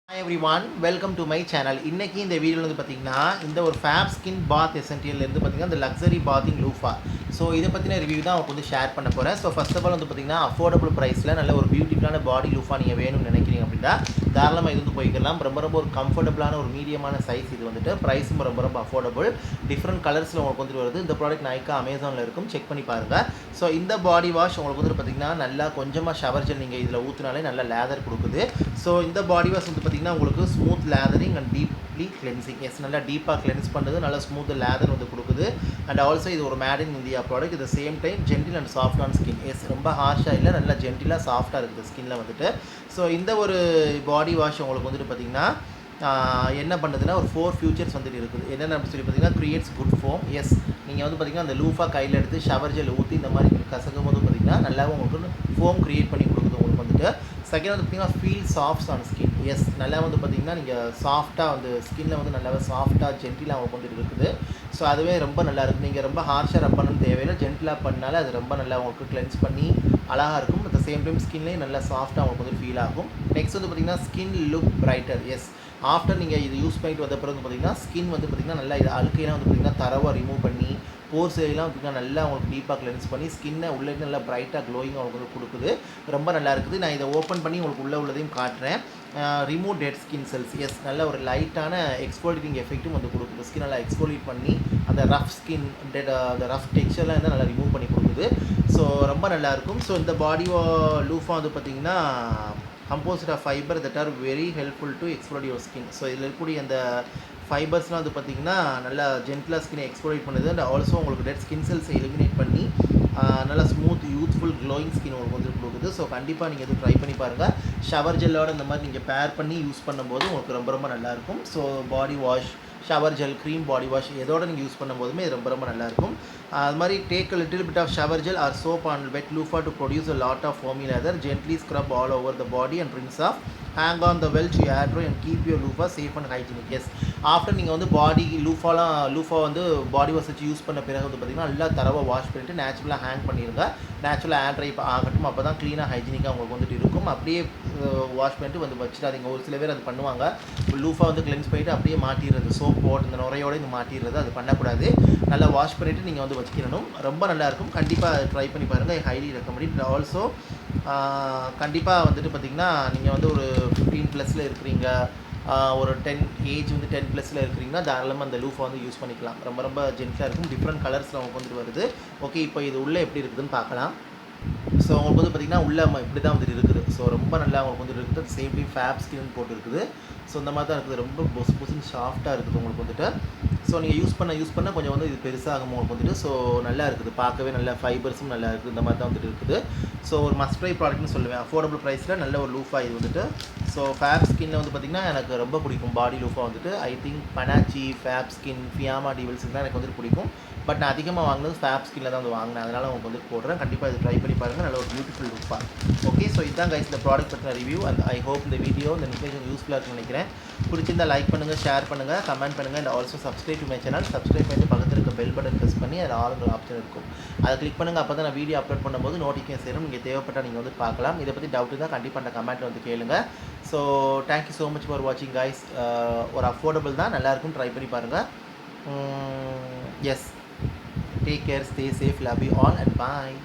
Hi everyone, welcome to my channel. இன்னைக்கு இந்த வீடியோவில் வந்து பார்த்தீங்கன்னா இந்த ஒரு ஃபேப் ஸ்கின் பாத் எசென்டியல்லேருந்து பார்த்தீங்கன்னா இந்த லக்ஸரி பாத்திங் லூஃபா. ஸோ இதை பற்றின ரிவ்யூ தான் உங்களுக்கு வந்து ஷேர் பண்ண போகிறேன். ஸோ ஃபர்ஸ்ட் ஆஃப் ஆல் வந்து பார்த்தீங்கன்னா அஃபோர்டபுள் ப்ரைஸில் நல்ல ஒரு பியூட்டிஃபுல்லான பாடி லூஃபா நீங்கள் வேணும்னு நினைக்கிறீங்க அப்படின்னா தாராளமாக இது வந்து போய்க்கலாம். ரொம்ப ஒரு கம்ஃபர்டபுளான ஒரு மீடியமான சைஸ் இது வந்துட்டு ப்ரைஸும் ரொம்ப அஃபோர்டபுள். டிஃப்ரெண்ட் கலர்ஸில் உங்களுக்கு வந்துட்டு வருது. இந்த ப்ராடக்ட் நைக்கா அமேசானில் இருக்கும், செக் பண்ணி பாருங்கள். ஸோ இந்த பாடி வாஷ் உங்களுக்கு வந்து பார்த்தீங்கன்னா நல்லா கொஞ்சமாக ஷவர் ஜெல் நீங்கள் இதில் ஊற்றினாலே நல்லா லேதர் கொடுக்குது. ஸோ இந்த பாடி வாஷ் வந்து பார்த்தீங்கன்னா உங்களுக்கு smooth lathering and deeply cleansing. Yes, நல்லா டீப்பாக கிளென்ஸ் பண்ணுறது, நல்லா ஸ்மூத் லேதர் வந்து கொடுக்குது. அண்ட் ஆல்சோ இது ஒரு மேட் இன் இந்தியா ப்ராடக்ட். இது same time gentle and soft on skin. Yes, ரொம்ப ஹார்ஷாக இல்லை, நல்லா ஜென்டிலாக சாஃப்டாக இருக்குது ஸ்கின்னில் வந்துட்டு. ஸோ இந்த ஒரு பாடி வாஷ் உங்களுக்கு வந்துட்டு பார்த்திங்கன்னா என்ன பண்ணுதுன்னா ஒரு 4 ஃபியூச்சர்ஸ் வந்துட்டு இருக்குது. என்னென்ன அப்படி சொல்லி பார்த்தீங்கன்னா கிரியேட்ஸ் குட் ஃபோம். எஸ், நீங்கள் வந்து பார்த்திங்கன்னா அந்த லூஃபாக கையில் எடுத்து ஷவர் ஜெல் ஊற்றி இந்த மாதிரி கசக்கும் போது பார்த்திங்கன்னா நல்லாவும் உங்களுக்கு ஃபோம் க்ரியேட் பண்ணி கொடுக்குது உங்களுக்கு வந்துட்டு. செகண்ட் வந்து பார்த்திங்கன்னா feel soft on skin. Yes, நல்லா வந்து பார்த்திங்கன்னா நீங்கள் சாஃப்டாக வந்து ஸ்கின்னில் வந்து நல்லாவே சாஃப்டாக ஜென்டிலாக அவங்க வந்துட்டு இருக்குது. ஸோ அதுவே ரொம்ப நல்லா இருக்குது. நீங்கள் ரொம்ப ஹார்ஷாக ரப் பண்ணணும் தேவையில்லை, ஜென்டிலாக பண்ணாலே அது ரொம்ப நல்லா உங்களுக்கு கிளென்ஸ் பண்ணி அழகாக இருக்கும். அட் த சேம் டைம் ஸ்கின்லேயும் நல்லா சாஃப்டாக உங்களுக்கு வந்து ஃபீல் ஆகும். நெக்ஸ்ட் வந்து பார்த்திங்கன்னா skin look brighter. Yes, after நீங்கள் இது யூஸ் பண்ணிட்டு வந்த பிறகு பார்த்திங்கன்னா ஸ்கின் வந்து பார்த்திங்கன்னா நல்லா இது அழுக்கையெல்லாம் வந்து பார்த்திங்கன்னா தரவாக ரிமூவ் பண்ணி போர்ஸ் எல்லாம் பார்த்திங்கன்னா நல்லா உங்களுக்கு டீப்பாக கிளென்ஸ் பண்ணி ஸ்கின்னை உள்ளே நல்லா பிரைட்டாக க்ளோயிங் உங்களுக்கு வந்து கொடுக்குது. ரொம்ப நல்லா இருக்குது. நான் இதை ஓப்பன் பண்ணி உங்களுக்கு உள்ளதையும் காட்டுறேன். Remove dead skin cells. Yes, நல்ல ஒரு லைட்டான எக்ஸ்ஃபோலியேட்டிங் எஃபெக்ட்டும் வந்து கொடுக்குது. ஸ்கின் நல்லா எக்ஸ்ஃபோலியேட் பண்ணி அந்த ரஃப் ஸ்கின் அந்த ரஃப் டெக்ஸ்சர்லாம் வந்து நல்லா ரிமூவ் பண்ணி கொடுக்குது. ஸோ ரொம்ப நல்லாயிருக்கும். ஸோ இந்த பாடி லூஃபா வந்து பார்த்திங்கன்னா composed of fiber that are very helpful to exfoliate your skin. So இதில் இருக்கக்கூடிய அந்த ஃபைபர்ஸ்லாம் வந்து பார்த்திங்கன்னா நல்லா ஜென்டிலாக ஸ்கினை எக்ஸ்ஃபோலியேட் பண்ணுது. அண்ட் ஆல்சோ உங்களுக்கு டெட் ஸ்கின் செல்ஸை எலிமினேட் பண்ணி நல்லா ஸ்மூத் யூத்ஃபுல் க்ளோயிங் ஸ்கின் உங்களுக்கு வந்து கொடுக்குது. ஸோ கண்டிப்பாக நீங்கள் இது ட்ரை பண்ணி பாருங்கள். ஷவர் ஜெல்லோட இந்த மாதிரி நீங்கள் பேர் பண்ணி யூஸ் பண்ணும்போது உங்களுக்கு ரொம்ப நல்லாயிருக்கும். So body wash, shower gel, cream body wash எதோட நீங்கள் யூஸ் பண்ணும்போதுமே இது ரொம்ப நல்லாயிருக்கும். அது மாதிரி take a little bit of shower gel or soap on wet loofah to produce a lot of foamy lather. Gently scrub all over the body and rinse off. Hang on the wall to air dry and keep your loofah safe and hygienic. Yes, after நீங்கள் வந்து loofah வந்து body wash வச்சு use பண்ண பிறகு வந்து பார்த்திங்கன்னா நல்லா தரவாக வாஷ் பண்ணிவிட்டு நேச்சுரலாக ஹேங் பண்ணிடுங்க. நேச்சுரலாக ஏர் ட்ரை ஆகட்டும், அப்போ தான் க்ளீனாக ஹைஜீனிக்காக உங்களுக்கு வந்துட்டு இருக்கும். அப்படியே வாஷ் பண்ணிட்டு வந்து வச்சுட்டாதீங்க. ஒரு சில பேர் அது பண்ணுவாங்க. லூஃபா வந்து கிளென்ஸ் பண்ணிவிட்டு அப்படியே மாட்டிடுறது, சோப் போட்டு இந்த நுரையோடு இது மாட்டிடுறது, அது பண்ணக்கூடாது. நல்லா வாஷ் பண்ணிவிட்டு நீங்கள் வந்து வச்சுக்கணும். ரொம்ப நல்லாயிருக்கும். கண்டிப்பாக ட்ரை பண்ணி பாருங்கள். ஐ ஹைலி ரெக்கமெண்ட். ஆல்சோ கண்டிப்பாக வந்துட்டு பார்த்திங்கன்னா நீங்கள் வந்து ஒரு 15+ இருக்கிறீங்க, ஒரு 10 ஏஜ் வந்து 10+ இருக்கிறீங்கன்னா தாராளமாக அந்த லூஃபா வந்து யூஸ் பண்ணிக்கலாம். ரொம்ப ஜென்டிலாக இருக்கும். டிஃப்ரெண்ட் கலர்ஸில் உங்களுக்கு வந்துட்டு வருது. ஓகே, இப்போ இது உள்ளே எப்படி இருக்குதுன்னு பார்க்கலாம். ஸோ உங்களுக்கு வந்து பார்த்திங்கன்னா உள்ளே இப்படி தான் வந்துட்டு இருக்குது. ஸோ ரொம்ப நல்லா உங்களுக்கு வந்துட்டு இருக்குது. சேம் டைம் ஃபேப் ஸ்கின் போட்டு இருக்குது. ஸோ இந்த மாதிரி தான் இருக்குது. ரொம்ப பொசுன்னு சாஃப்டாக இருக்குது உங்களுக்கு வந்துட்டு. ஸோ நீங்கள் யூஸ் பண்ண கொஞ்சம் வந்து இது பெருசாகும் உங்களுக்கு வந்துட்டு. ஸோ நல்லா இருக்குது, பார்க்கவே நல்ல ஃபைபர்ஸும் நல்லா இருக்குது. இந்த மாதிரி தான் வந்துட்டு இருக்குது. ஸோ ஒரு மஸ்ட் ட்ரை ப்ராடக்ட்னு சொல்லுவேன். அஃபோர்டபுள் ப்ரைஸில் நல்ல ஒரு லூஃபா இது வந்துட்டு. ஸோ ஃபேப் ஸ்கின்னில் வந்து பார்த்திங்கன்னா எனக்கு ரொம்ப பிடிக்கும் பாடி லூஃபா வந்துட்டு. ஐ திங்க் பனாச்சி, ஃபேப் ஸ்கின், ஃபியாமா டிவல்ஸ் தான் எனக்கு வந்துட்டு பிடிக்கும். பட் நான் அதிகமாக வாங்கினது ஃபேப் ஸ்கின்னில் தான் வந்து வாங்கினேன். அதனால் உங்களுக்கு வந்து போடுறேன். கண்டிப்பாக இது ட்ரை பண்ணி பாருங்கள். நல்ல ஒரு பியூட்டிஃபுல் லூஃபா. ஓகே, ஸோ இதுதான் கைஸ் இந்த ப்ராடக்ட் பற்றின ரிவ்யூ. அண்ட் ஐ ஹோப் இந்த வீடியோ இந்த இன்ஃபர்மேஷன் யூஸ்ஃபுல்லாக இருக்குன்னு நினைக்கிறேன். பிடிச்சிருந்தால் லைக் பண்ணுங்கள், ஷேர் பண்ணுங்கள், கமெண்ட் பண்ணுங்கள். And also subscribe to my channel. Subscribe பண்ணிட்டு பக்கத்தில் இருக்க பெல் பட்டன் ப்ரெஸ் பண்ணி அதில் ஆளுங்கிற ஆப்ஷன் இருக்கும், அதை கிளிக் பண்ணுங்கள். அப்போ தான் நான் வீடியோ அப்லோட் பண்ணும்போது நோட்டிஃபிகேஷன் சேரும். நீங்கள் தேவைப்பட்டால் நீங்கள் வந்து பார்க்கலாம். இதை பற்றி டவுட் தான் கண்டிப்பாக அந்த கமெண்ட்டில் வந்து கேளுங்க. So thank you so much for வாட்சிங் கைஸ். ஒரு அஃபோர்டபுள் தான், நல்லாயிருக்கும். ட்ரை பண்ணி பாருங்கள். Yes, take care, stay safe, love you all and bye.